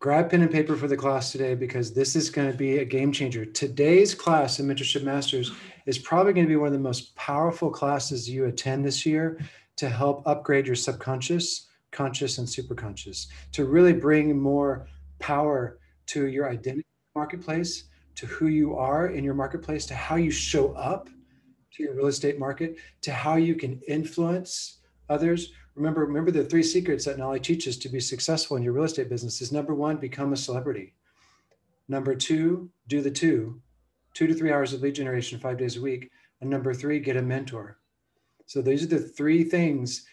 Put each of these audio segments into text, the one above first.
grab pen and paper for the class today, because this is going to be a game changer. Today's class in Mentorship Masters is probably going to be one of the most powerful classes you attend this year to help upgrade your subconscious, conscious, and superconscious, to really bring more power to your identity marketplace, to who you are in your marketplace, to how you show up to your real estate market, to how you can influence others. Remember the 3 secrets that Knolly teaches to be successful in your real estate business is: number 1, become a celebrity. Number 2, do the 2 to 3 hours of lead generation 5 days a week. And number 3, get a mentor. So these are the 3 things,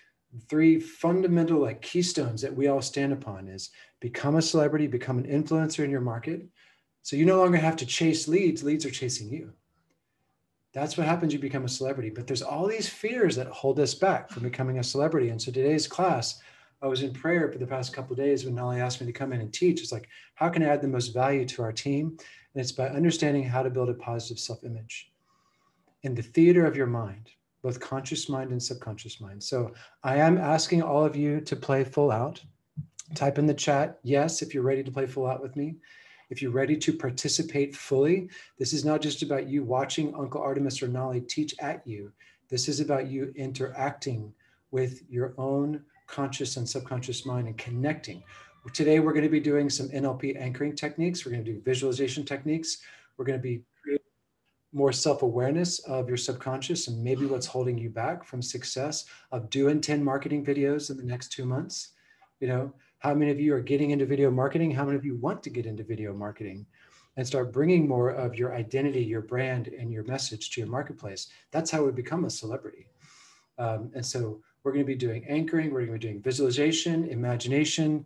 3 fundamental like keystones that we all stand upon: is become a celebrity, become an influencer in your market. So you no longer have to chase leads, leads are chasing you. That's what happens. You become a celebrity. But there's all these fears that hold us back from becoming a celebrity. And so today's class, I was in prayer for the past couple of days when Knolly asked me to come in and teach. It's like, how can I add the most value to our team? And it's by understanding how to build a positive self-image in the theater of your mind, both conscious mind and subconscious mind. So I am asking all of you to play full out. Type in the chat, yes, if you're ready to play full out with me. If you're ready to participate fully, this is not just about you watching Uncle Arttemis or Knolly teach at you. This is about you interacting with your own conscious and subconscious mind and connecting. Today, we're going to be doing some NLP anchoring techniques. We're going to do visualization techniques. We're going to be creating more self-awareness of your subconscious and maybe what's holding you back from success of doing 10 marketing videos in the next 2 months. You know, how many of you are getting into video marketing? How many of you want to get into video marketing and start bringing more of your identity, your brand, and your message to your marketplace? That's how we become a celebrity. And so we're going to be doing anchoring. We're going to be doing visualization, imagination.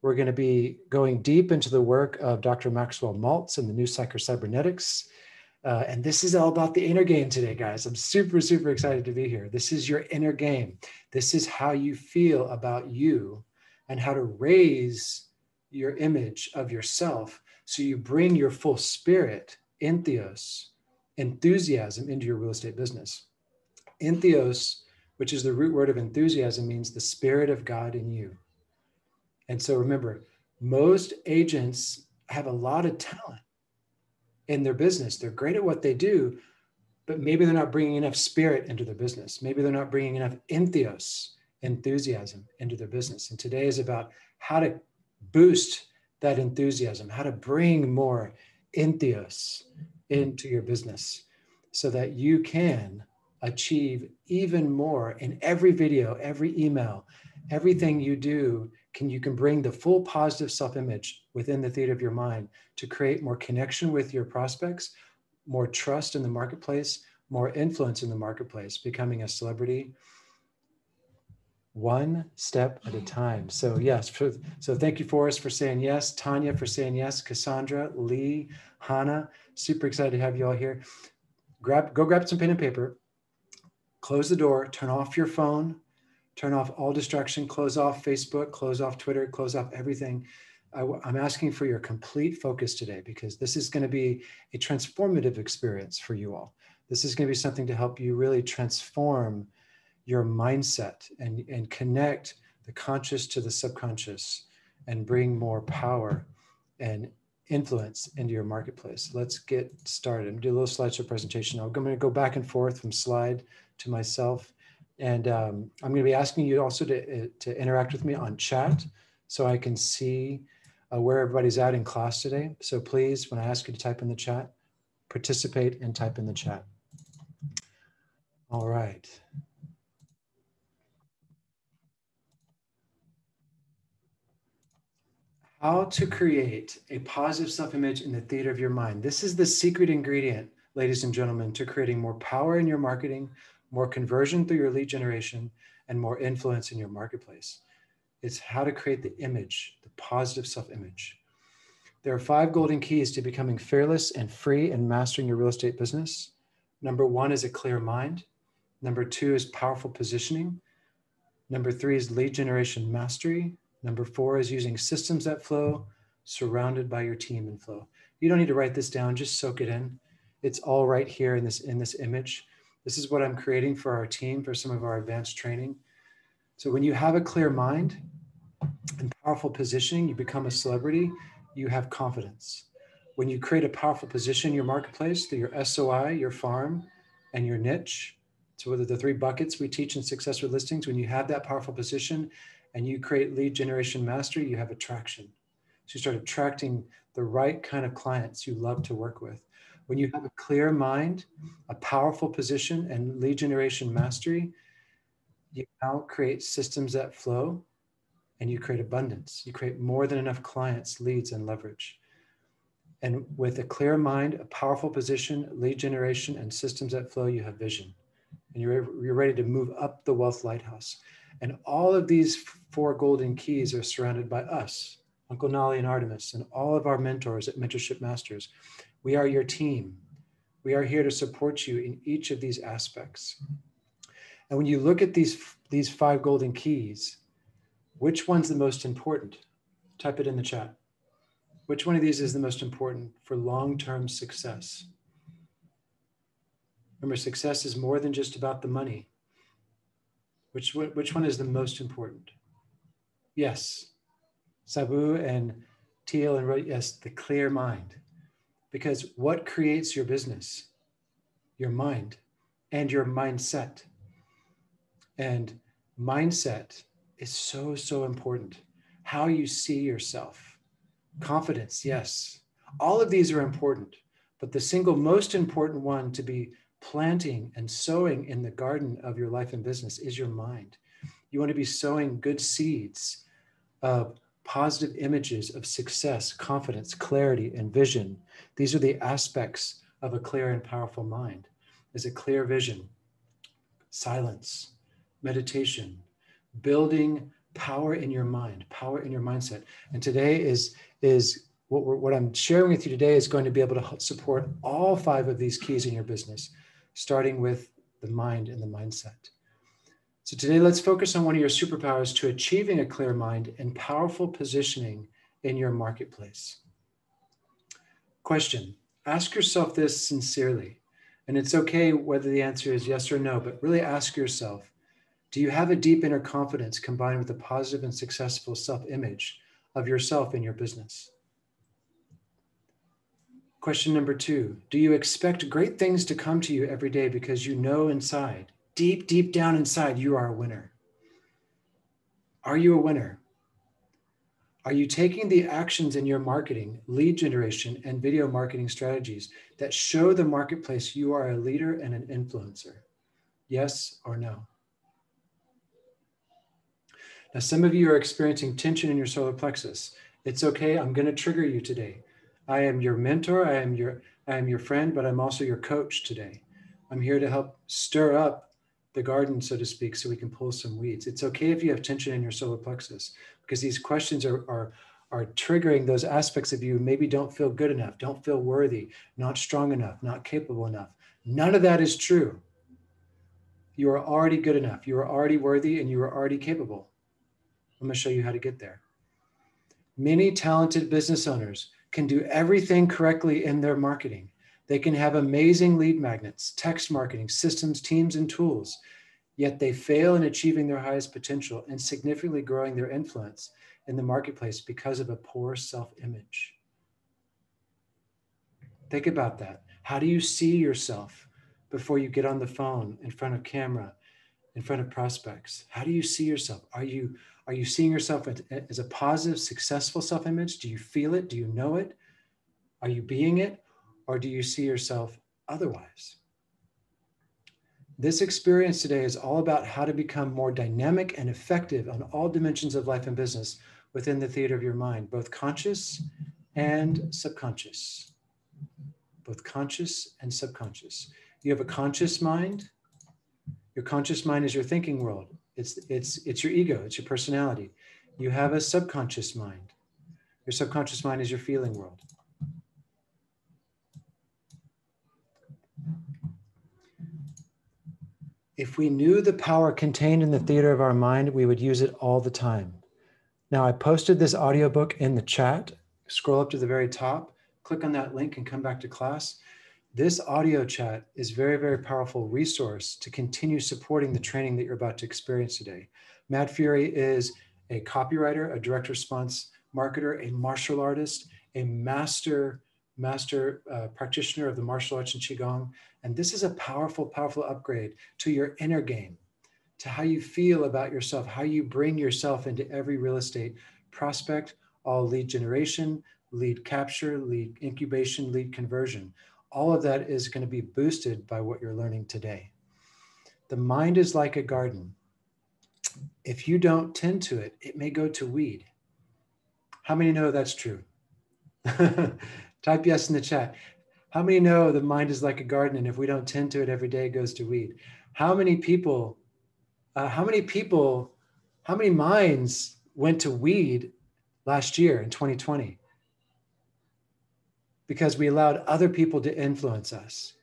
We're going to be going deep into the work of Dr. Maxwell Maltz and the new psychocybernetics. And this is all about the inner game today, guys. I'm super, super excited to be here. This is your inner game. This is how you feel about you and how to raise your image of yourself so you bring your full spirit, entheos, enthusiasm, into your real estate business. Entheos, which is the root word of enthusiasm, means the spirit of God in you. And so remember, most agents have a lot of talent in their business. They're great at what they do, but maybe they're not bringing enough spirit into their business. Maybe they're not bringing enough entheos, enthusiasm, into their business. And today is about how to boost that enthusiasm, how to bring more entheos into your business so that you can achieve even more in every video, every email, everything you do. You can bring the full positive self-image within the theater of your mind to create more connection with your prospects, more trust in the marketplace, more influence in the marketplace, becoming a celebrity one step at a time. So yes, so thank you, Forrest, for saying yes, Tanya for saying yes, Cassandra, Lee, Hannah, super excited to have you all here. Go grab some pen and paper, close the door, turn off your phone, turn off all distraction, close off Facebook, close off Twitter, close off everything. I'm asking for your complete focus today, because this is going to be a transformative experience for you all. This is going to be something to help you really transform your mindset and connect the conscious to the subconscious and bring more power and influence into your marketplace. Let's get started. I'm going to do a little slideshow presentation. I'm going to go back and forth from slide to myself. And I'm going to be asking you also to interact with me on chat so I can see where everybody's at in class today. So please, when I ask you to type in the chat, participate and type in the chat. All right. How to create a positive self-image in the theater of your mind. This is the secret ingredient, ladies and gentlemen, to creating more power in your marketing, more conversion through your lead generation, and more influence in your marketplace. It's how to create the image, the positive self-image. There are 5 golden keys to becoming fearless and free and mastering your real estate business. Number 1 is a clear mind. Number 2 is powerful positioning. Number 3 is lead generation mastery. Number 4 is using systems that flow, surrounded by your team in flow. You don't need to write this down, just soak it in. It's all right here in this image. This is what I'm creating for our team for some of our advanced training. So when you have a clear mind, In powerful positioning, you become a celebrity, you have confidence. When you create a powerful position in your marketplace through your SOI, your farm, and your niche, so whether the 3 buckets we teach in Success with Listings, when you have that powerful position and you create lead generation mastery, you have attraction. So you start attracting the right kind of clients you love to work with. When you have a clear mind, a powerful position, and lead generation mastery, you now create systems that flow, and you create abundance. You create more than enough clients, leads, and leverage. And with a clear mind, a powerful position, lead generation, and systems that flow, you have vision. And you're ready to move up the wealth lighthouse. And all of these 4 golden keys are surrounded by us, Uncle Knolly and Arttemis, and all of our mentors at Mentorship Masters. We are your team. We are here to support you in each of these aspects. And when you look at these 5 golden keys, which one's the most important? Type it in the chat. Which one of these is the most important for long-term success? Remember, success is more than just about the money. Which one is the most important? Yes, Sabu and Teal and Roy, yes, the clear mind. Because what creates your business? Your mind and your mindset. And mindset is so, so important. How you see yourself. Confidence, yes. All of these are important, but the single most important one to be planting and sowing in the garden of your life and business is your mind. You want to be sowing good seeds of positive images of success, confidence, clarity, and vision. These are the aspects of a clear and powerful mind. Is a clear vision, silence, meditation, building power in your mind, power in your mindset. And today is what I'm sharing with you today is going to be able to support all 5 of these keys in your business, starting with the mind and the mindset. So today, let's focus on one of your superpowers to achieving a clear mind and powerful positioning in your marketplace. Question, ask yourself this sincerely, and it's okay whether the answer is yes or no, but really ask yourself, do you have a deep inner confidence combined with a positive and successful self-image of yourself in your business? Question number 2, do you expect great things to come to you every day because you know inside, deep, deep down inside, you are a winner? Are you a winner? Are you taking the actions in your marketing, lead generation, and video marketing strategies that show the marketplace you are a leader and an influencer? Yes or no? Now, some of you are experiencing tension in your solar plexus. It's okay, I'm going to trigger you today. I am your mentor, I am your friend, but I'm also your coach today. I'm here to help stir up the garden, so to speak, so we can pull some weeds. It's okay if you have tension in your solar plexus, because these questions are triggering those aspects of you who maybe don't feel good enough, don't feel worthy, not strong enough, not capable enough. None of that is true. You are already good enough. You are already worthy, and you are already capable. I'm going to show you how to get there. Many talented business owners can do everything correctly in their marketing. They can have amazing lead magnets, text marketing, systems, teams, and tools, yet they fail in achieving their highest potential and significantly growing their influence in the marketplace because of a poor self-image. Think about that. How do you see yourself before you get on the phone, in front of camera, in front of prospects? How do you see yourself? Are you seeing yourself as a positive, successful self-image? Do you feel it? Do you know it? Are you being it? Or do you see yourself otherwise? This experience today is all about how to become more dynamic and effective on all dimensions of life and business within the theater of your mind, both conscious and subconscious. Both conscious and subconscious. You have a conscious mind. Your conscious mind is your thinking world. It's your ego, it's your personality. You have a subconscious mind. Your subconscious mind is your feeling world. If we knew the power contained in the theater of our mind, we would use it all the time. Now, I posted this audiobook in the chat. Scroll up to the very top, click on that link and come back to class. This audio chat is a very, very powerful resource to continue supporting the training that you're about to experience today. Mad Fury is a copywriter, a direct response marketer, a martial artist, a master practitioner of the martial arts and Qigong. And this is a powerful, powerful upgrade to your inner game, to how you feel about yourself, how you bring yourself into every real estate prospect, all lead generation, lead capture, lead incubation, lead conversion. All of that is going to be boosted by what you're learning today. The mind is like a garden. If you don't tend to it, it may go to weed. How many know that's true? Type yes in the chat. How many know the mind is like a garden, and if we don't tend to it every day, it goes to weed? How many minds went to weed last year in 2020? Because we allowed other people to influence us.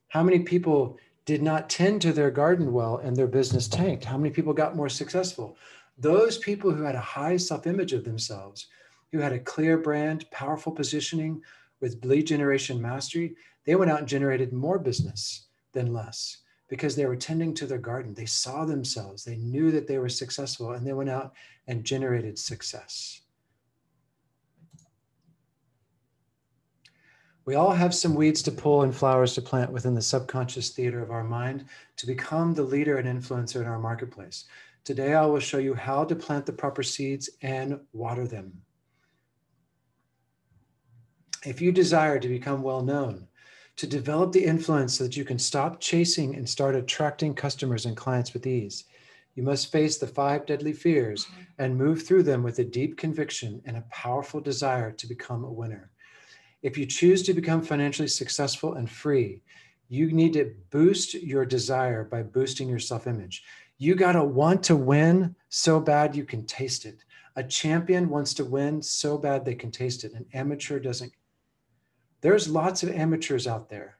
How many people did not tend to their garden well and their business tanked? How many people got more successful? Those people who had a high self-image of themselves, who had a clear brand, powerful positioning with lead generation mastery, they went out and generated more business than less because they were tending to their garden. They saw themselves, they knew that they were successful, and they went out and generated success. We all have some weeds to pull and flowers to plant within the subconscious theater of our mind to become the leader and influencer in our marketplace. Today, I will show you how to plant the proper seeds and water them. If you desire to become well known, to develop the influence so that you can stop chasing and start attracting customers and clients with ease, you must face the 5 deadly fears and move through them with a deep conviction and a powerful desire to become a winner. If you choose to become financially successful and free, you need to boost your desire by boosting your self-image. You got to want to win so bad you can taste it. A champion wants to win so bad they can taste it. An amateur doesn't. There's lots of amateurs out there.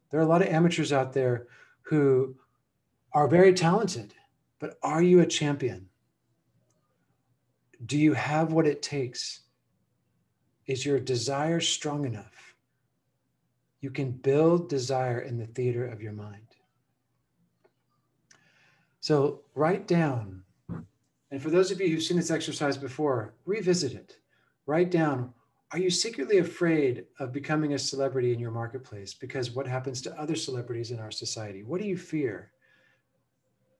There are a lot of amateurs out there who are very talented, but are you a champion? Do you have what it takes? Is your desire strong enough? You can build desire in the theater of your mind. So write down, and for those of you who've seen this exercise before, revisit it. Write down, are you secretly afraid of becoming a celebrity in your marketplace because what happens to other celebrities in our society? What do you fear?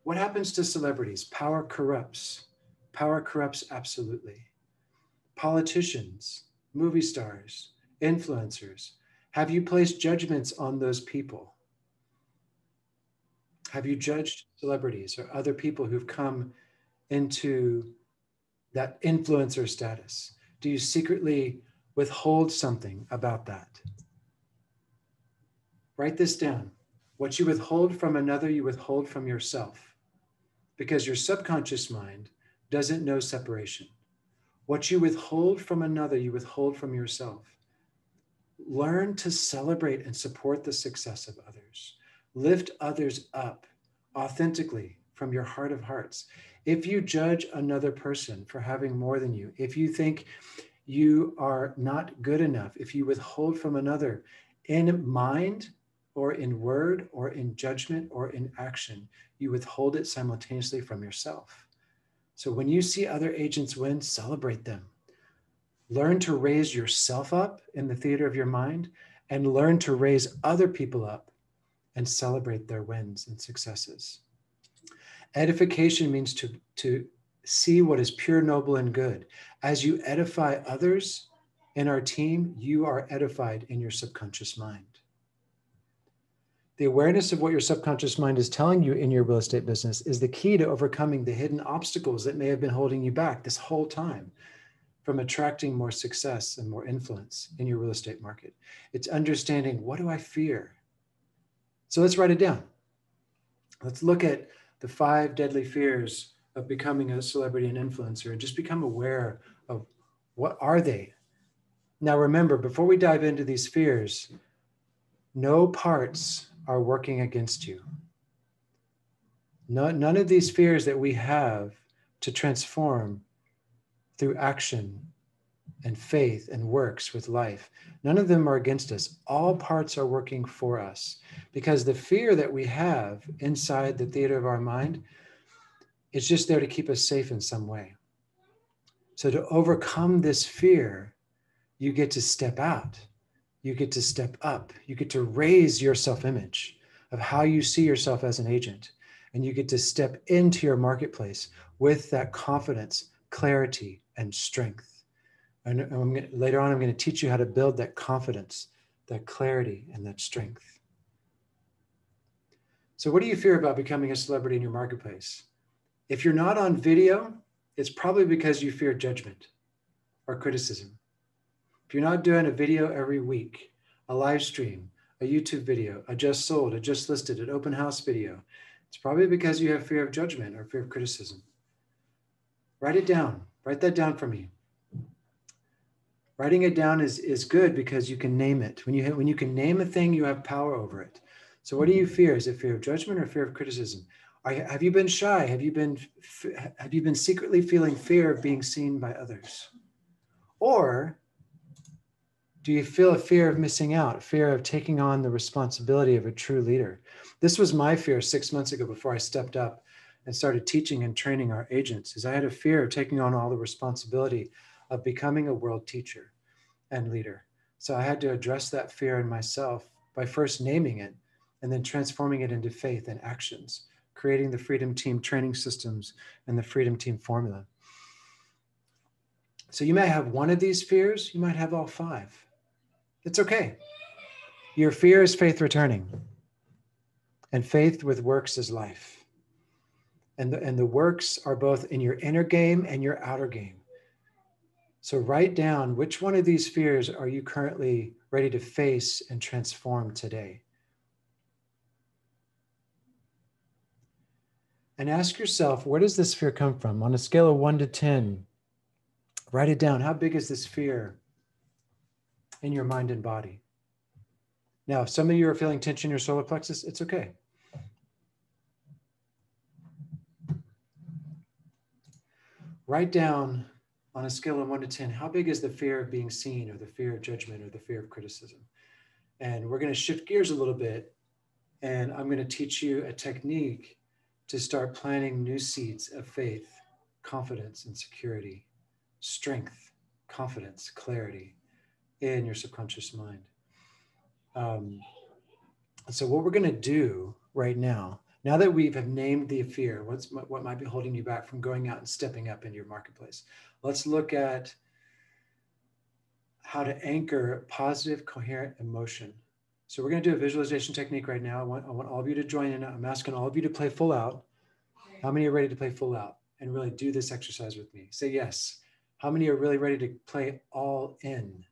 What happens to celebrities? Power corrupts. Power corrupts absolutely. Politicians, movie stars, influencers, have you placed judgments on those people? Have you judged celebrities or other people who've come into that influencer status? Do you secretly withhold something about that? Write this down. What you withhold from another, you withhold from yourself, because your subconscious mind doesn't know separation. What you withhold from another, you withhold from yourself. Learn to celebrate and support the success of others. Lift others up authentically from your heart of hearts. If you judge another person for having more than you, if you think you are not good enough, if you withhold from another in mind or in word or in judgment or in action, you withhold it simultaneously from yourself. So when you see other agents win, celebrate them. Learn to raise yourself up in the theater of your mind and learn to raise other people up and celebrate their wins and successes. Edification means to see what is pure, noble, and good. As you edify others in our team, you are edified in your subconscious mind. The awareness of what your subconscious mind is telling you in your real estate business is the key to overcoming the hidden obstacles that may have been holding you back this whole time from attracting more success and more influence in your real estate market. It's understanding, what do I fear? So let's write it down. Let's look at the 5 deadly fears of becoming a celebrity and influencer and just become aware of what are they. Now remember, before we dive into these fears, no parts are working against you. None of these fears that we have to transform through action and faith and works with life, none of them are against us. All parts are working for us, because the fear that we have inside the theater of our mind is just there to keep us safe in some way. So to overcome this fear, you get to step out. You get to step up. You get to raise your self-image of how you see yourself as an agent. And you get to step into your marketplace with that confidence, clarity, and strength. And later on, I'm going to teach you how to build that confidence, that clarity, and that strength. So what do you fear about becoming a celebrity in your marketplace? If you're not on video, it's probably because you fear judgment or criticism. If you're not doing a video every week, a live stream, a YouTube video, a just sold, a just listed, an open house video, it's probably because you have fear of judgment or fear of criticism. Write it down. Write that down for me. Writing it down is good because you can name it. When you can name a thing, you have power over it. So what do you fear? Is it fear of judgment or fear of criticism? Have you been shy? Have you been secretly feeling fear of being seen by others? Or do you feel a fear of missing out, fear of taking on the responsibility of a true leader? This was my fear 6 months ago before I stepped up and started teaching and training our agents, is I had a fear of taking on all the responsibility of becoming a world teacher and leader. So I had to address that fear in myself by first naming it and then transforming it into faith and actions, creating the Freedom Team training systems and the Freedom Team formula. So you may have one of these fears, you might have all 5. It's okay. Your fear is faith returning. And faith with works is life. And the works are both in your inner game and your outer game. So write down which one of these fears are you currently ready to face and transform today. And ask yourself, where does this fear come from? On a scale of 1 to 10, write it down. How big is this fear in your mind and body? Now, if some of you are feeling tension in your solar plexus, it's okay. Write down on a scale of 1 to 10, how big is the fear of being seen or the fear of judgment or the fear of criticism? And we're going to shift gears a little bit, and I'm going to teach you a technique to start planting new seeds of faith, confidence, and security, strength, confidence, clarity in your subconscious mind. So what we're going to do right now that we have named the fear, what might be holding you back from going out and stepping up into your marketplace, let's look at how to anchor positive, coherent emotion. So we're going to do a visualization technique right now. I want all of you to join in. I'm asking all of you to play full out. How many are ready to play full out and really do this exercise with me? Say yes. How many are really ready to play all in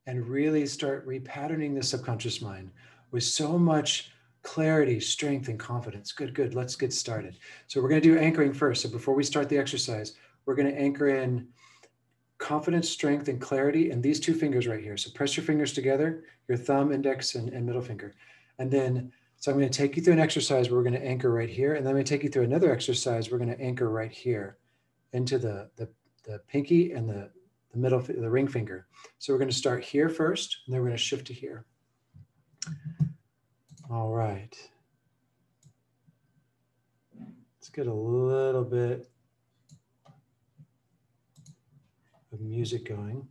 and really start repatterning the subconscious mind with so much clarity, strength, and confidence? Good, good. Let's get started. So we're going to do anchoring first. So before we start the exercise, we're going to anchor in confidence, strength, and clarity in these 2 fingers right here. So press your fingers together, your thumb, index, and middle finger. And then, so I'm going to take you through an exercise where we're going to anchor right here. And then I'm going to take you through another exercise. We're going to anchor right here into the pinky and the middle, the ring finger. So we're going to start here first, and then we're going to shift to here. All right. Let's get a little bit of music going.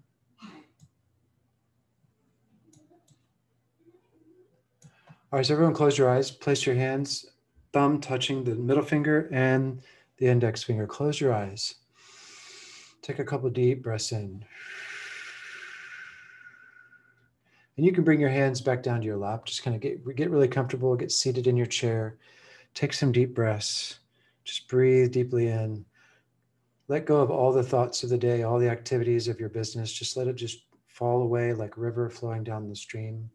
All right, so everyone close your eyes, place your hands, thumb touching the middle finger and the index finger. Close your eyes. Take a couple of deep breaths in. And you can bring your hands back down to your lap. Just kind of get really comfortable, get seated in your chair. Take some deep breaths. Just breathe deeply in. Let go of all the thoughts of the day, all the activities of your business. Just let it just fall away like a river flowing down the stream.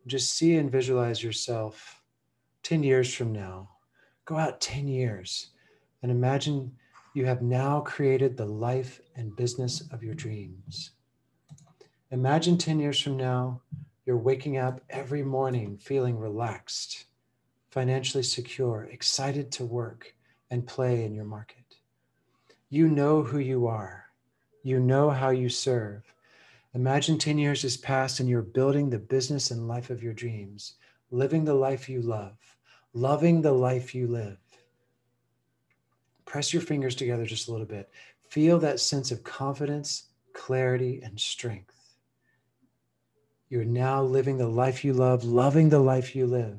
Just see and visualize yourself 10 years from now. Go out 10 years and imagine you have now created the life and business of your dreams. Imagine 10 years from now, you're waking up every morning feeling relaxed, financially secure, excited to work and play in your market. You know who you are. You know how you serve. Imagine 10 years has passed and you're building the business and life of your dreams, living the life you love, loving the life you live. Press your fingers together just a little bit. Feel that sense of confidence, clarity, and strength. You're now living the life you love, loving the life you live.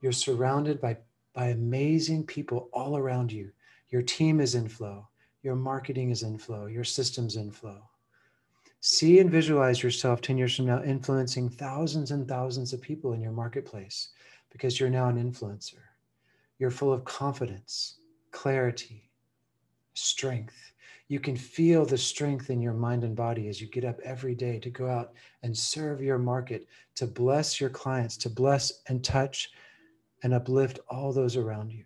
You're surrounded by amazing people all around you. Your team is in flow. Your marketing is in flow. Your system's in flow. See and visualize yourself 10 years from now influencing thousands and thousands of people in your marketplace because you're now an influencer. You're full of confidence, clarity, strength. You can feel the strength in your mind and body as you get up every day to go out and serve your market, to bless your clients, to bless and touch and uplift all those around you.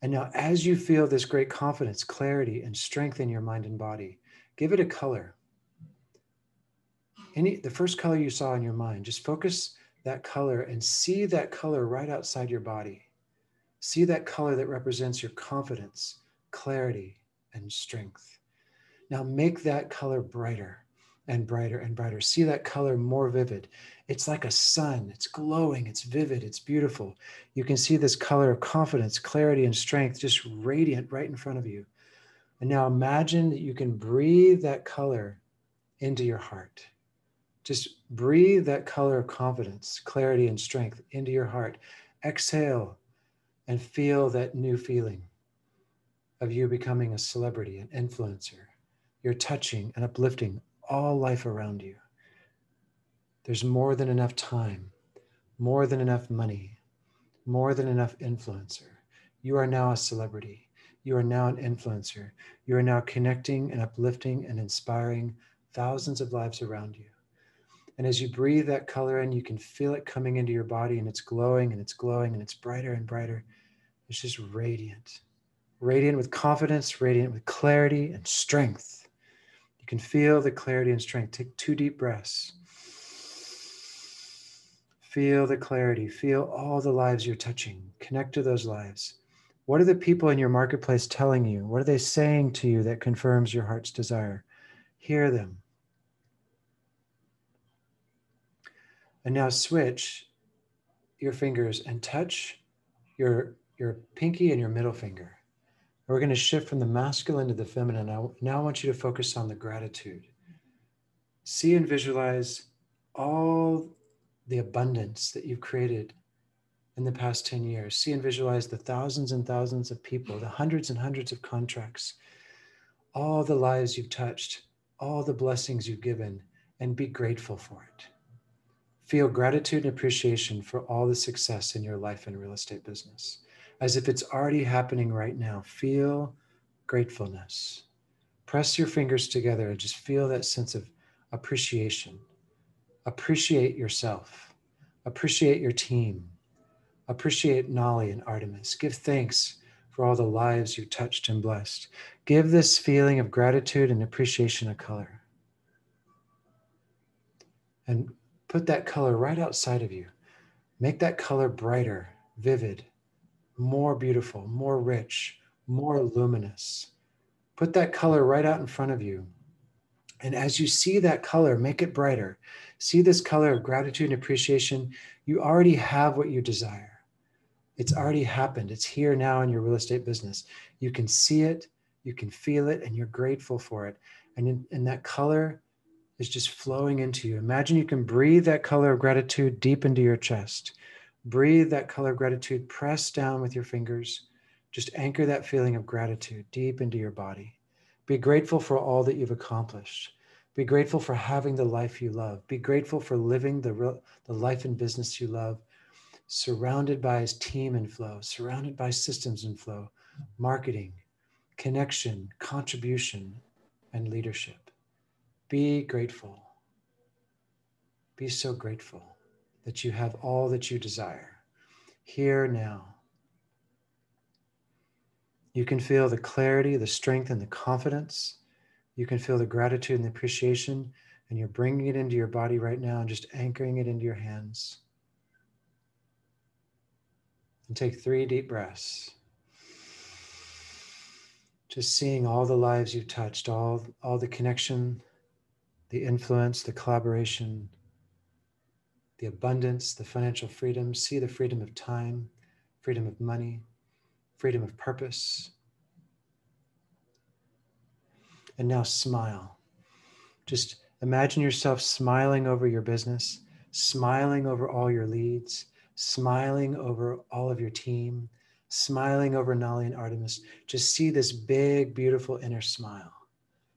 And now, as you feel this great confidence, clarity, and strength in your mind and body, give it a color. The first color you saw in your mind, just focus that color and see that color right outside your body. See that color that represents your confidence, clarity, and strength. Now make that color brighter and brighter and brighter. See that color more vivid. It's like a sun. It's glowing. It's vivid. It's beautiful. You can see this color of confidence, clarity, and strength just radiant right in front of you. And now imagine that you can breathe that color into your heart. Just breathe that color of confidence, clarity, and strength into your heart. Exhale and feel that new feeling of you becoming a celebrity, an influencer. You're touching and uplifting all life around you. There's more than enough time, more than enough money, more than enough influencer. You are now a celebrity. You are now an influencer. You are now connecting and uplifting and inspiring thousands of lives around you. And as you breathe that color in, you can feel it coming into your body, and it's glowing and it's glowing and it's brighter and brighter. It's just radiant. Radiant with confidence, radiant with clarity and strength. You can feel the clarity and strength. Take 2 deep breaths. Feel the clarity. Feel all the lives you're touching. Connect to those lives. What are the people in your marketplace telling you? What are they saying to you that confirms your heart's desire? Hear them. And now switch your fingers and touch your pinky and your middle finger. We're going to shift from the masculine to the feminine. Now I want you to focus on the gratitude. See and visualize all the abundance that you've created in the past 10 years. See and visualize the thousands and thousands of people, the hundreds and hundreds of contracts, all the lives you've touched, all the blessings you've given, and be grateful for it. Feel gratitude and appreciation for all the success in your life and real estate business, as if it's already happening right now. Feel gratefulness. Press your fingers together and just feel that sense of appreciation. Appreciate yourself. Appreciate your team. Appreciate Knolly and Arttemis. Give thanks for all the lives you touched and blessed. Give this feeling of gratitude and appreciation a color. And put that color right outside of you. Make that color brighter, vivid, more beautiful, more rich, more luminous. Put that color right out in front of you. And as you see that color, make it brighter. See this color of gratitude and appreciation. You already have what you desire. It's already happened. It's here now in your real estate business. You can see it, you can feel it, and you're grateful for it. And that color is just flowing into you. Imagine you can breathe that color of gratitude deep into your chest. Breathe that color of gratitude, press down with your fingers. Just anchor that feeling of gratitude deep into your body. Be grateful for all that you've accomplished. Be grateful for having the life you love. Be grateful for living the life and business you love, surrounded by his team and flow, surrounded by systems and flow, marketing, connection, contribution, and leadership. Be grateful. Be so grateful that you have all that you desire. Here now. You can feel the clarity, the strength, and the confidence. You can feel the gratitude and the appreciation, and you're bringing it into your body right now and just anchoring it into your hands. And take 3 deep breaths. Just seeing all the lives you've touched, all the connection, the influence, the collaboration, the abundance, the financial freedom. See the freedom of time, freedom of money, freedom of purpose. And now smile. Just imagine yourself smiling over your business, smiling over all your leads, smiling over all of your team, smiling over Knolly and Arttemis. Just see this big, beautiful inner smile.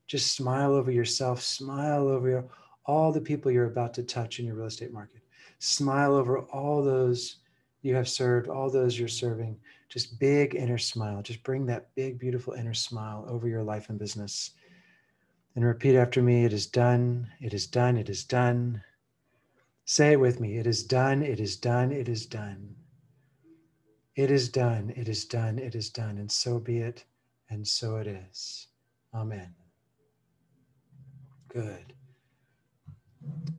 Just smile over yourself, smile over all the people you're about to touch in your real estate market. Smile over all those you have served, all those you're serving. Just big inner smile. Just bring that big, beautiful inner smile over your life and business. And repeat after me, it is done, it is done, it is done. Say it with me, it is done, it is done, it is done. It is done, it is done, it is done, and so be it, and so it is. Amen. Good.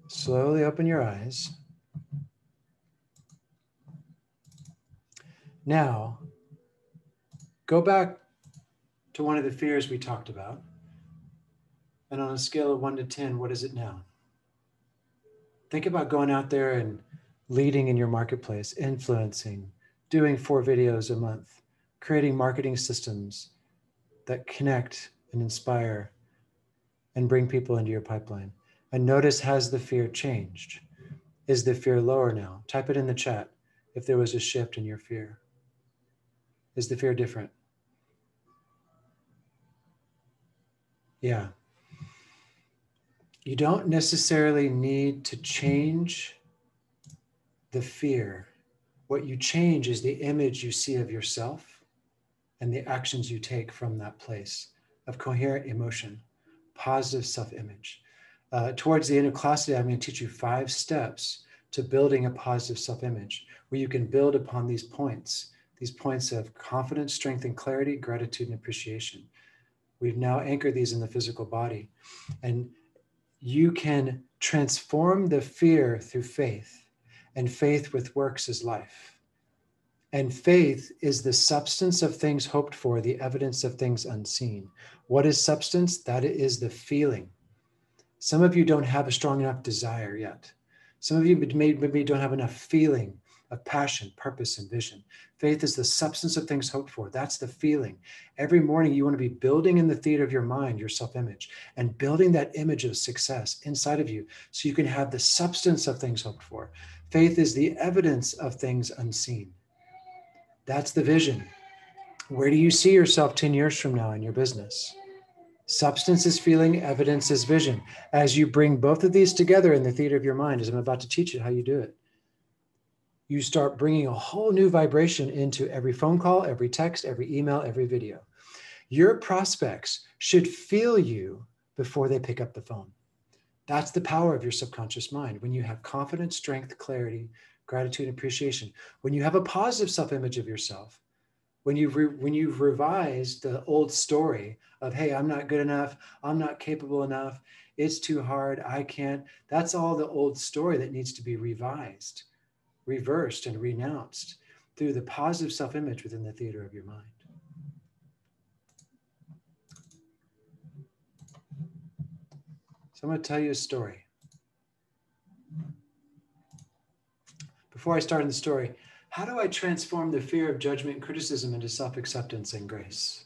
Slowly open your eyes. Now, go back to one of the fears we talked about. And on a scale of 1 to 10, what is it now? Think about going out there and leading in your marketplace, influencing, doing 4 videos a month, creating marketing systems that connect and inspire and bring people into your pipeline. And notice, has the fear changed? Is the fear lower now? Type it in the chat if there was a shift in your fear. Is the fear different? Yeah. You don't necessarily need to change the fear. What you change is the image you see of yourself and the actions you take from that place of coherent emotion, positive self-image. Towards the end of class today, I'm going to teach you 5 steps to building a positive self-image where you can build upon these points of confidence, strength, and clarity, gratitude, and appreciation. We've now anchored these in the physical body. And you can transform the fear through faith, and faith with works is life. And faith is the substance of things hoped for, the evidence of things unseen. What is substance? That is the feeling. Some of you don't have a strong enough desire yet. Some of you maybe don't have enough feeling of passion, purpose, and vision. Faith is the substance of things hoped for. That's the feeling. Every morning you want to be building in the theater of your mind, your self-image, and building that image of success inside of you so you can have the substance of things hoped for. Faith is the evidence of things unseen. That's the vision. Where do you see yourself 10 years from now in your business? Substance is feeling, evidence is vision. As you bring both of these together in the theater of your mind, as I'm about to teach you how you do it, you start bringing a whole new vibration into every phone call, every text, every email, every video. Your prospects should feel you before they pick up the phone. That's the power of your subconscious mind. When you have confidence, strength, clarity, gratitude, appreciation, when you have a positive self-image of yourself, when you've revised the old story of, hey, I'm not good enough, I'm not capable enough, it's too hard, I can't, that's all the old story that needs to be revised, reversed, and renounced through the positive self-image within the theater of your mind. So I'm going to tell you a story. Before I start in the story, how do I transform the fear of judgment and criticism into self-acceptance and grace?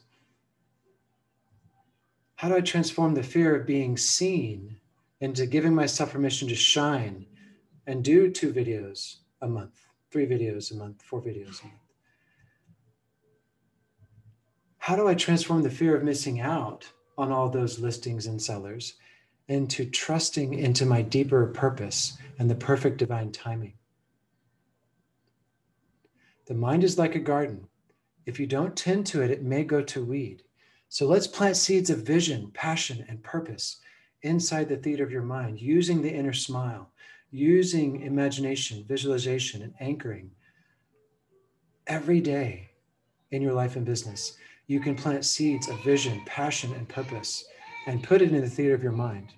How do I transform the fear of being seen into giving myself permission to shine and do 2 videos a month, 3 videos a month, 4 videos a month? How do I transform the fear of missing out on all those listings and sellers into trusting into my deeper purpose and the perfect divine timing? The mind is like a garden. If you don't tend to it, it may go to weed. So let's plant seeds of vision, passion, and purpose inside the theater of your mind, using the inner smile, using imagination, visualization, and anchoring. Every day in your life and business, you can plant seeds of vision, passion, and purpose, and put it in the theater of your mind.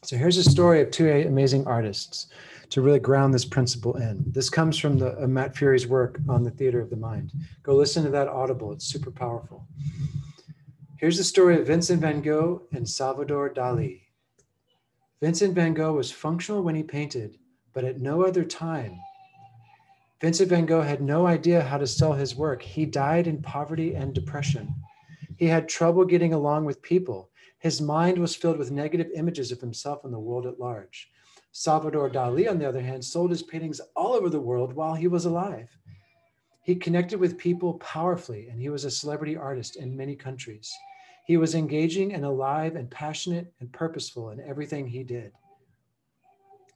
So here's a story of 2 amazing artists to really ground this principle in. This comes from Matt Fury's work on the theater of the mind. Go listen to that Audible. It's super powerful. Here's the story of Vincent van Gogh and Salvador Dali. Vincent van Gogh was functional when he painted, but at no other time. Vincent van Gogh had no idea how to sell his work. He died in poverty and depression. He had trouble getting along with people. His mind was filled with negative images of himself and the world at large. Salvador Dali, on the other hand, sold his paintings all over the world while he was alive. He connected with people powerfully, and he was a celebrity artist in many countries. He was engaging and alive and passionate and purposeful in everything he did.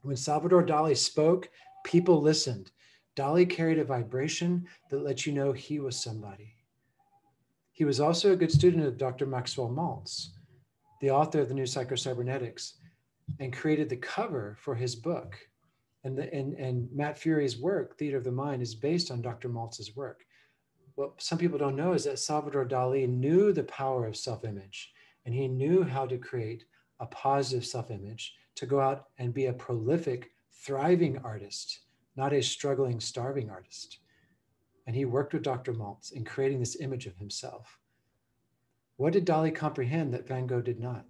When Salvador Dali spoke, people listened. Dali carried a vibration that let you know he was somebody. He was also a good student of Dr. Maxwell Maltz, the author of the New Psycho-Cybernetics, and created the cover for his book. And Matt Fury's work, Theater of the Mind, is based on Dr. Maltz's work. What some people don't know is that Salvador Dali knew the power of self-image, and he knew how to create a positive self-image to go out and be a prolific, thriving artist, not a struggling, starving artist. And he worked with Dr. Maltz in creating this image of himself. What did Dali comprehend that Van Gogh did not?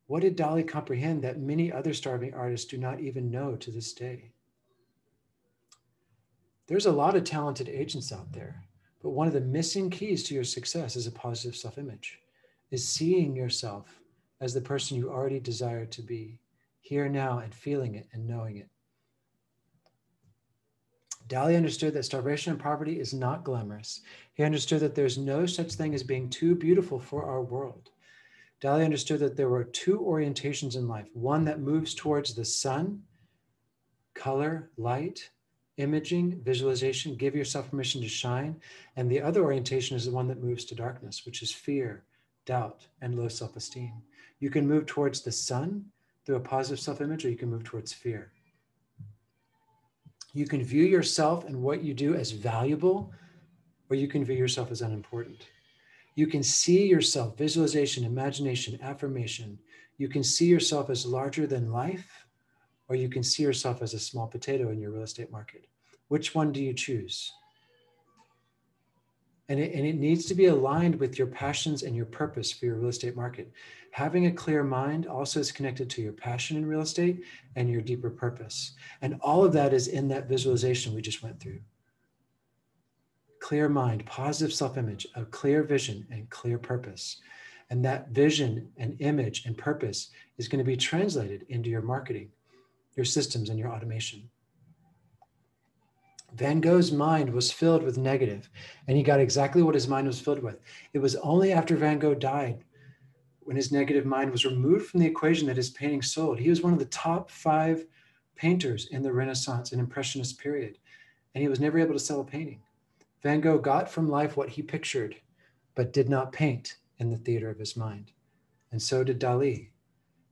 What did Dali comprehend that many other starving artists do not even know to this day? There's a lot of talented agents out there, but one of the missing keys to your success is a positive self-image, is seeing yourself as the person you already desire to be, here now, and feeling it and knowing it. Dali understood that starvation and poverty is not glamorous. He understood that there's no such thing as being too beautiful for our world. Dali understood that there were two orientations in life, one that moves towards the sun, color, light, imaging, visualization, give yourself permission to shine, and the other orientation is the one that moves to darkness, which is fear, doubt, and low self-esteem. You can move towards the sun through a positive self-image, or you can move towards fear. You can view yourself and what you do as valuable, or you can view yourself as unimportant. You can see yourself, visualization, imagination, affirmation. You can see yourself as larger than life, or you can see yourself as a small potato in your real estate market. Which one do you choose? And it needs to be aligned with your passions and your purpose for your real estate market. Having a clear mind also is connected to your passion in real estate and your deeper purpose. And all of that is in that visualization we just went through. Clear mind, positive self-image, a clear vision and clear purpose. And that vision and image and purpose is going to be translated into your marketing, your systems, and your automation. Van Gogh's mind was filled with negative, and he got exactly what his mind was filled with. It was only after Van Gogh died, when his negative mind was removed from the equation, that his painting sold. He was one of the top 5 painters in the Renaissance and Impressionist period, and he was never able to sell a painting. Van Gogh got from life what he pictured, but did not paint in the theater of his mind. And so did Dali.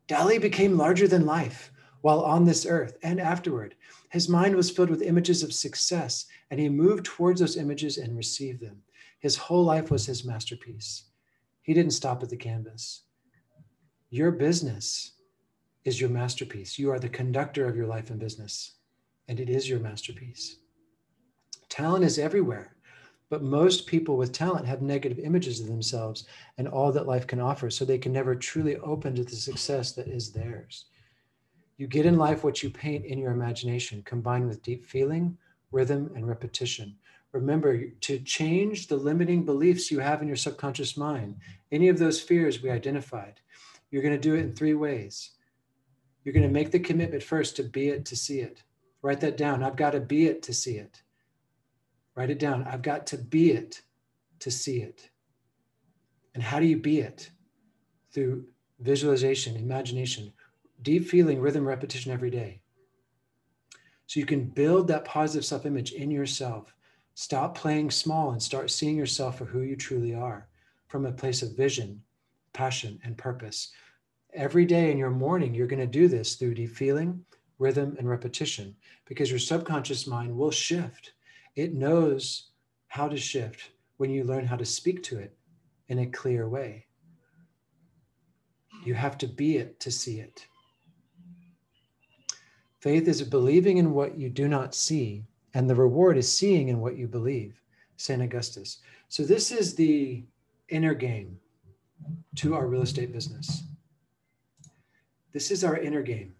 Dali became larger than life while on this earth and afterward. His mind was filled with images of success, and he moved towards those images and received them. His whole life was his masterpiece. He didn't stop at the canvas. Your business is your masterpiece. You are the conductor of your life and business, and it is your masterpiece. Talent is everywhere, but most people with talent have negative images of themselves and all that life can offer, so they can never truly open to the success that is theirs. You get in life what you paint in your imagination, combined with deep feeling, rhythm, and repetition. Remember to change the limiting beliefs you have in your subconscious mind. Any of those fears we identified, you're going to do it in 3 ways. You're going to make the commitment first to be it, to see it. Write that down. I've got to be it to see it. Write it down. I've got to be it to see it. And how do you be it? Through visualization, imagination, deep feeling, rhythm, repetition every day. So you can build that positive self-image in yourself. Stop playing small and start seeing yourself for who you truly are, from a place of vision, passion, and purpose. Every day in your morning, you're going to do this through deep feeling, rhythm, and repetition, because your subconscious mind will shift. It knows how to shift when you learn how to speak to it in a clear way. You have to be it to see it. Faith is believing in what you do not see, and the reward is seeing in what you believe. St. Augustus. So this is the inner game to our real estate business. This is our inner game.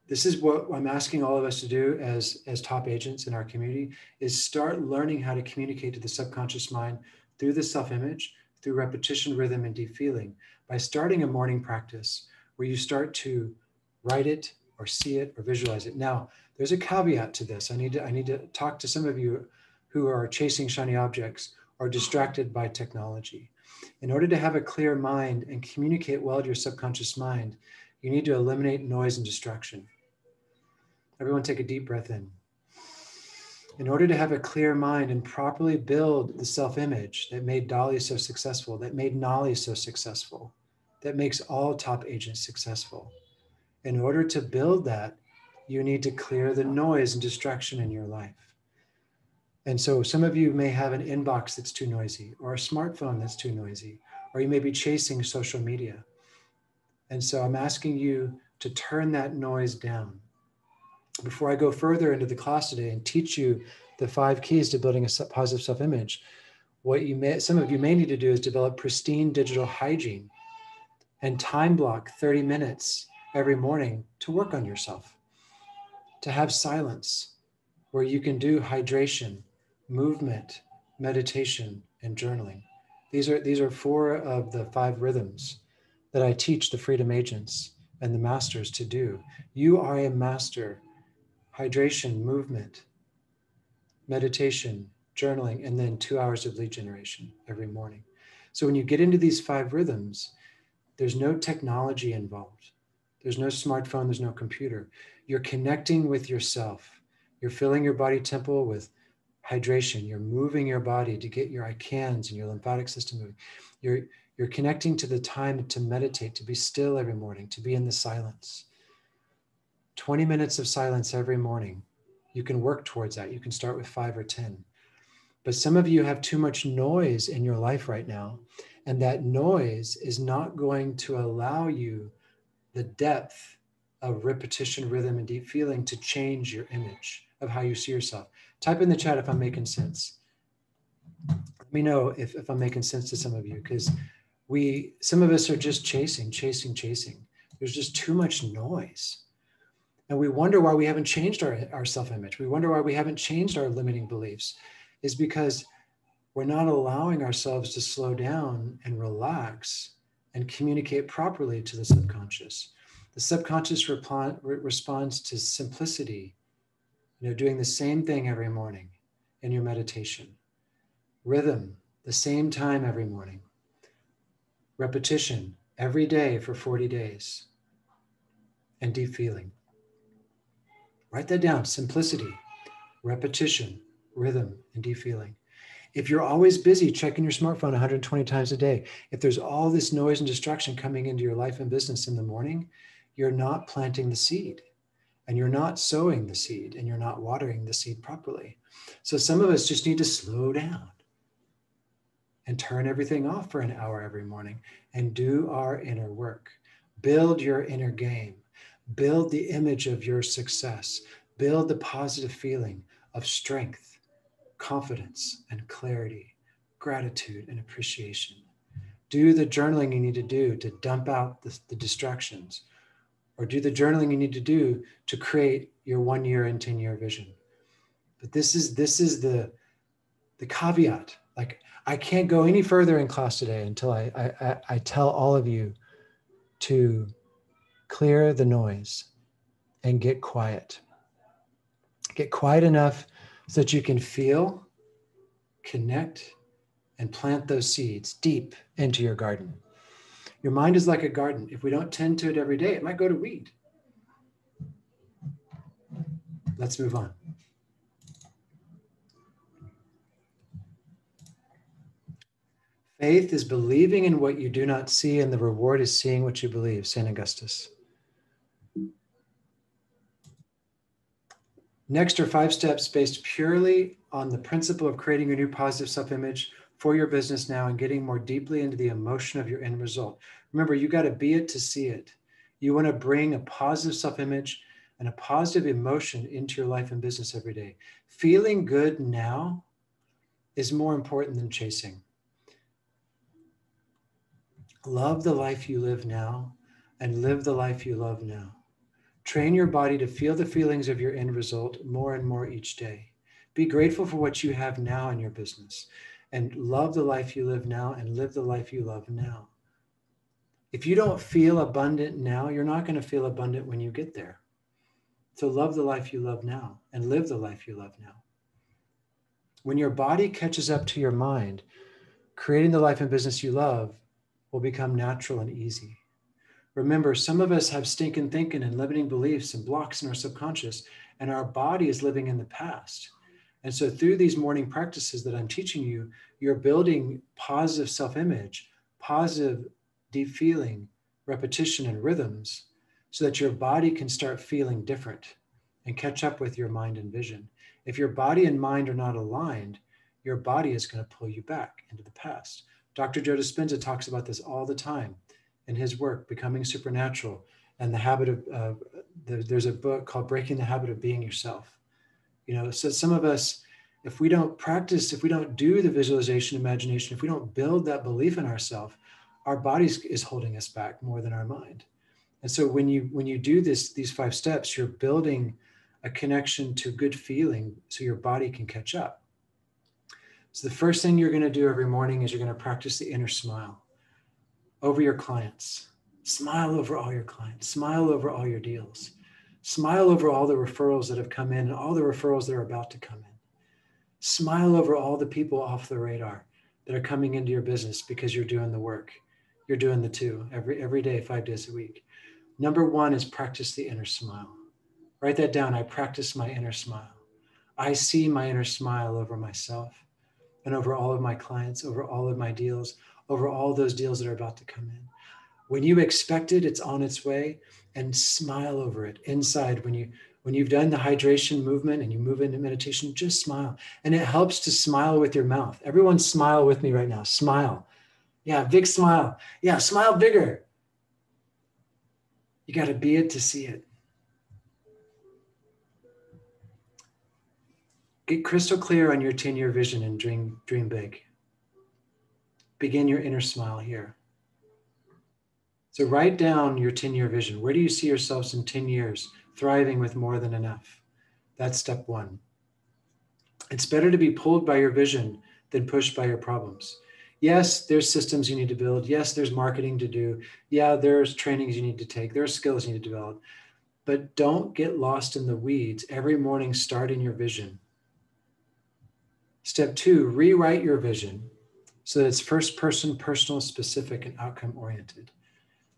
This is what I'm asking all of us to do as top agents in our community, is start learning how to communicate to the subconscious mind through the self-image, through repetition, rhythm, and deep feeling by starting a morning practice where you start to write it or see it or visualize it. Now, there's a caveat to this. I need to talk to some of you who are chasing shiny objects or distracted by technology. In order to have a clear mind and communicate well to your subconscious mind, you need to eliminate noise and distraction. Everyone take a deep breath in. In order to have a clear mind and properly build the self-image that made Dolly so successful, that made Knolly so successful, that makes all top agents successful, in order to build that, you need to clear the noise and distraction in your life. And so some of you may have an inbox that's too noisy, or a smartphone that's too noisy, or you may be chasing social media. And so I'm asking you to turn that noise down. Before I go further into the class today and teach you the 5 keys to building a positive self-image, some of you may need to do is develop pristine digital hygiene and time block 30 minutes every morning to work on yourself, to have silence where you can do hydration, movement, meditation, and journaling. These are 4 of the 5 rhythms that I teach the freedom agents and the masters to do. You are a master. Hydration, movement, meditation, journaling, and then 2 hours of lead generation every morning. So when you get into these 5 rhythms, there's no technology involved. There's no smartphone, there's no computer. You're connecting with yourself. You're filling your body temple with hydration. You're moving your body to get your ICANS and your lymphatic system moving. You're connecting to the time to meditate, to be still every morning, to be in the silence. 20 minutes of silence every morning. You can work towards that. You can start with 5 or 10. But some of you have too much noise in your life right now, and that noise is not going to allow you the depth of repetition, rhythm, and deep feeling to change your image of how you see yourself. Type in the chat if I'm making sense. Let me know if I'm making sense to some of you, because some of us are just chasing. There's just too much noise. And we wonder why we haven't changed our self-image. We wonder why we haven't changed our limiting beliefs. Is because we're not allowing ourselves to slow down and relax and communicate properly to the subconscious. The subconscious responds to simplicity, doing the same thing every morning in your meditation. Rhythm, the same time every morning. Repetition, every day for 40 days. And deep feeling. Write that down. Simplicity, repetition, rhythm, and deep feeling. If you're always busy checking your smartphone 120 times a day, if there's all this noise and distraction coming into your life and business in the morning, you're not planting the seed, and you're not sowing the seed, and you're not watering the seed properly. So some of us just need to slow down and turn everything off for an hour every morning and do our inner work. Build your inner game. Build the image of your success. Build the positive feeling of strength, confidence, and clarity, gratitude, and appreciation. Do the journaling you need to do to dump out the distractions, or do the journaling you need to do to create your 1 year and 10-year vision. But this is the caveat. Like, I can't go any further in class today until I tell all of you to clear the noise and get quiet. Get quiet enough so that you can feel, connect, and plant those seeds deep into your garden. Your mind is like a garden. If we don't tend to it every day, it might go to weed. Let's move on. Faith is believing in what you do not see, and the reward is seeing what you believe, St. Augustus. Next are 5 steps based purely on the principle of creating a new positive self-image for your business now and getting more deeply into the emotion of your end result. Remember, you got to be it to see it. You want to bring a positive self-image and a positive emotion into your life and business every day. Feeling good now is more important than chasing. Love the life you live now and live the life you love now. Train your body to feel the feelings of your end result more and more each day. Be grateful for what you have now in your business. and love the life you live now and live the life you love now. If you don't feel abundant now, you're not going to feel abundant when you get there. So love the life you love now and live the life you love now. When your body catches up to your mind, creating the life and business you love will become natural and easy. Remember, some of us have stinking thinking and limiting beliefs and blocks in our subconscious, and our body is living in the past. And so through these morning practices that I'm teaching you, you're building positive self-image, positive deep feeling, repetition, and rhythms so that your body can start feeling different and catch up with your mind and vision. If your body and mind are not aligned, your body is going to pull you back into the past. Dr. Joe Dispenza talks about this all the time in his work, Becoming Supernatural, and the habit of, there's a book called Breaking the Habit of Being Yourself. So some of us, if we don't practice, if we don't do the visualization, imagination, if we don't build that belief in ourselves, our body is holding us back more than our mind. And so when you do these 5 steps, you're building a connection to good feeling so your body can catch up. So the first thing you're going to do every morning is you're going to practice the inner smile over your clients. Smile over all your clients. Smile over all your deals. Smile over all the referrals that have come in and all the referrals that are about to come in. Smile over all the people off the radar that are coming into your business because you're doing the work. You're doing the 2 every day, 5 days a week. Number 1 is practice the inner smile. Write that down. I practice my inner smile. I see my inner smile over myself and over all of my clients, over all of my deals, over all those deals that are about to come in. When you expect it, it's on its way, and smile over it inside. When you've done the hydration movement and you move into meditation, just smile. And it helps to smile with your mouth. Everyone smile with me right now. Smile. Yeah, big smile. Yeah, smile bigger. You got to be it to see it. Get crystal clear on your 10-year vision and dream big. Begin your inner smile here. So write down your 10-year vision. Where do you see yourselves in 10 years, thriving with more than enough? That's step 1. It's better to be pulled by your vision than pushed by your problems. Yes, there's systems you need to build. Yes, there's marketing to do. Yeah, there's trainings you need to take. There's skills you need to develop. But don't get lost in the weeds. Every morning, start in your vision. Step 2, rewrite your vision so that it's first person, personal, specific, and outcome oriented.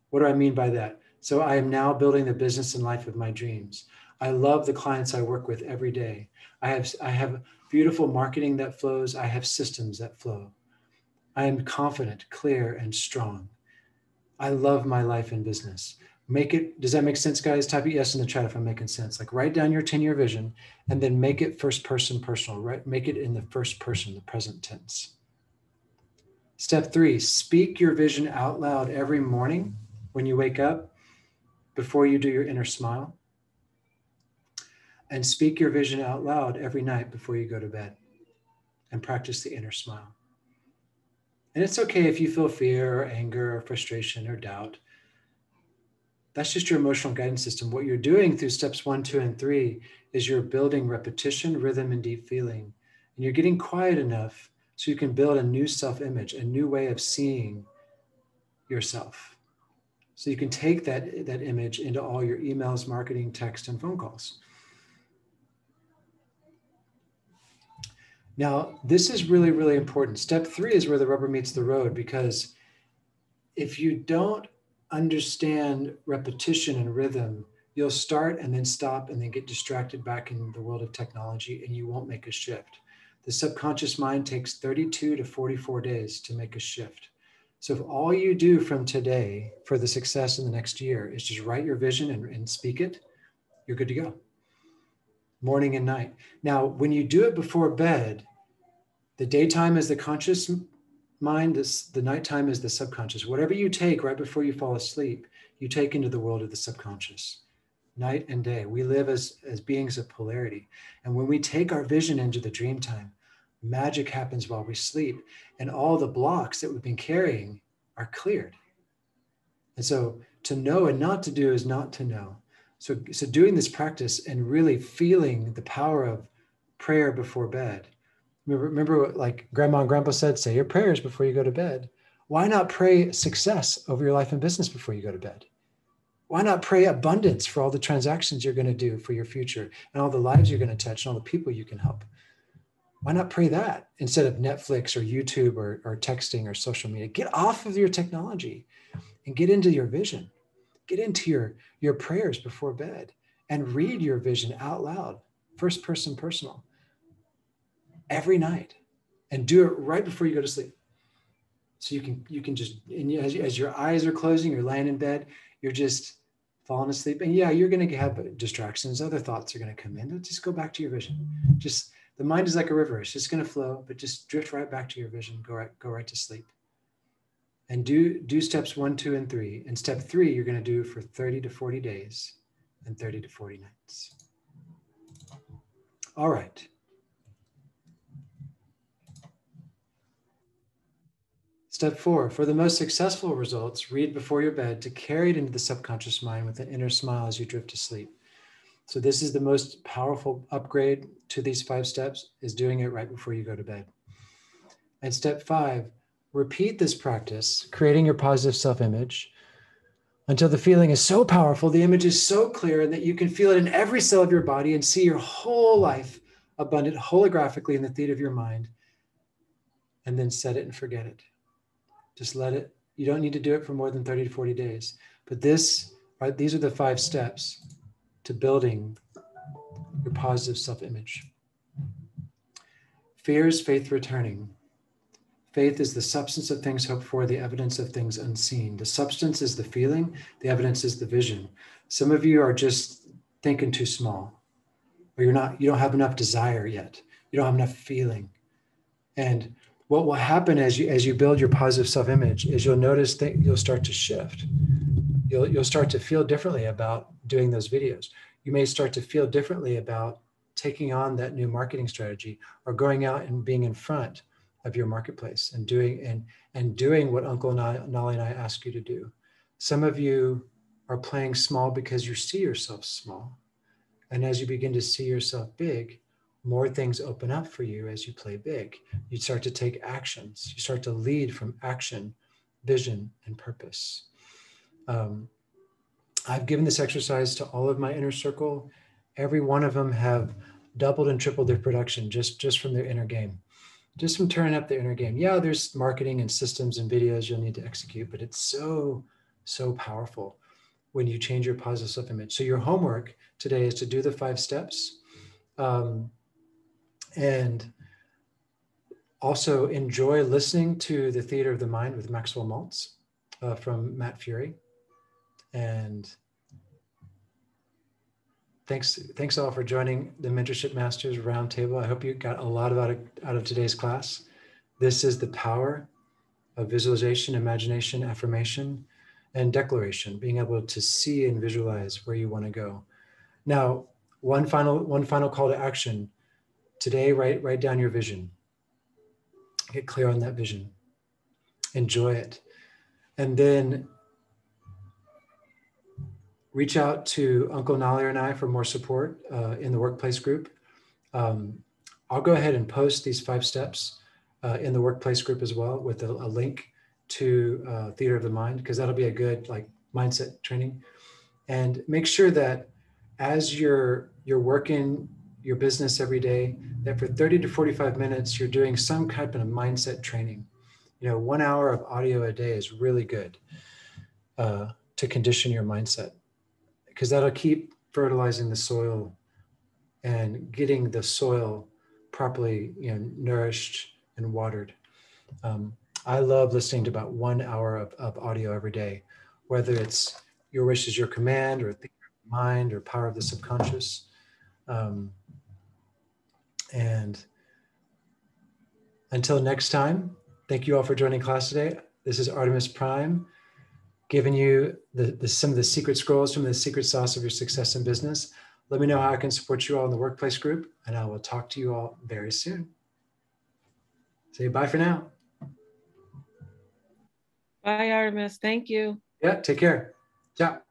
What do I mean by that? So I am now building the business and life of my dreams. I love the clients I work with every day. I have beautiful marketing that flows. I have systems that flow. I am confident, clear, and strong. I love my life and business. Does that make sense, guys? Type yes in the chat if I'm making sense. Like write down your 10-year vision and then make it first person, personal, right? Make it in the first person, the present tense. Step 3, speak your vision out loud every morning when you wake up, before you do your inner smile. And speak your vision out loud every night before you go to bed. And practice the inner smile. And it's okay if you feel fear or anger or frustration or doubt. That's just your emotional guidance system. What you're doing through steps 1, 2, and 3 is you're building repetition, rhythm, and deep feeling. And you're getting quiet enough so you can build a new self-image, a new way of seeing yourself. So you can take that image into all your emails, marketing, text, and phone calls. Now, this is really, really important. Step 3 is where the rubber meets the road, because if you don't understand repetition and rhythm, you'll start and then stop and then get distracted back in the world of technology, and you won't make a shift. The subconscious mind takes 32 to 44 days to make a shift. So if all you do from today for the success in the next year is just write your vision and speak it, you're good to go. Morning and night. Now, when you do it before bed, the daytime is the conscious mind, the nighttime is the subconscious. Whatever you take right before you fall asleep, you take into the world of the subconscious. Night and day. We live as beings of polarity. And when we take our vision into the dream time, magic happens while we sleep, and all the blocks that we've been carrying are cleared. And so to know and not to do is not to know. So doing this practice and really feeling the power of prayer before bed Remember what, like grandma and grandpa said, say your prayers before you go to bed. Why not pray success over your life and business before you go to bed? Why not pray abundance for all the transactions you're going to do for your future and all the lives you're going to touch and all the people you can help? Why not pray that instead of Netflix or YouTube or texting or social media? Get off of your technology and get into your vision. Get into your prayers before bed and read your vision out loud, first person personal, every night, and do it right before you go to sleep. So you can just, and as your eyes are closing, you're laying in bed, you're just falling asleep. And yeah, you're going to have distractions. Other thoughts are going to come in. But just go back to your vision. Just, the mind is like a river. It's just going to flow, but just drift right back to your vision. Go right to sleep. And do steps 1, 2, and 3. And step 3, you're going to do for 30 to 40 days and 30 to 40 nights. All right. Step 4, for the most successful results, read before your bed to carry it into the subconscious mind with an inner smile as you drift to sleep. So this is the most powerful upgrade to these 5 steps, is doing it right before you go to bed. And step 5, repeat this practice, creating your positive self-image until the feeling is so powerful, the image is so clear, and that you can feel it in every cell of your body and see your whole life abundant holographically in the theater of your mind. And then set it and forget it. Just let it. You don't need to do it for more than 30 to 40 days. But these are the 5 steps to building your positive self-image. Fear is faith returning. Faith is the substance of things hoped for, the evidence of things unseen. The substance is the feeling, the evidence is the vision. Some of you are just thinking too small, or you don't have enough desire yet. You don't have enough feeling. And what will happen as you build your positive self-image is you'll notice that you'll start to shift. You'll start to feel differently about doing those videos. You may start to feel differently about taking on that new marketing strategy, or going out and being in front of your marketplace and doing what Uncle Knolly and I ask you to do. Some of you are playing small because you see yourself small. And as you begin to see yourself big, more things open up for you as you play big. You start to take actions. You start to lead from action, vision, and purpose. I've given this exercise to all of my inner circle. Every one of them have doubled and tripled their production just from their inner game, just from turning up their inner game. Yeah, there's marketing and systems and videos you'll need to execute, but it's so powerful when you change your positive self-image. So your homework today is to do the 5 steps. And also enjoy listening to The Theater of the Mind with Maxwell Maltz from Matt Fury. And thanks all for joining the Mentorship Masters Roundtable. I hope you got a lot out of today's class. This is the power of visualization, imagination, affirmation, and declaration, being able to see and visualize where you want to go. Now, one final call to action. Today, write down your vision. Get clear on that vision. Enjoy it. And then reach out to Uncle Knolly and I for more support in the workplace group. I'll go ahead and post these 5 steps in the workplace group as well, with a link to Theater of the Mind, because that'll be a good mindset training. And make sure that as you're working your business every day, that for 30 to 45 minutes, you're doing some kind of mindset training. 1 hour of audio a day is really good to condition your mindset, because that'll keep fertilizing the soil and getting the soil properly nourished and watered. I love listening to about 1 hour of audio every day, whether it's Your Wish Is Your Command, or Theater of the Mind, or Power of the Subconscious. And until next time, thank you all for joining class today. This is Arttemis Prime, giving you some of the secret scrolls, some of the secret sauce of your success in business. Let me know how I can support you all in the workplace group, and I will talk to you all very soon. Say bye for now. Bye, Arttemis. Thank you. Yeah, take care. Ciao.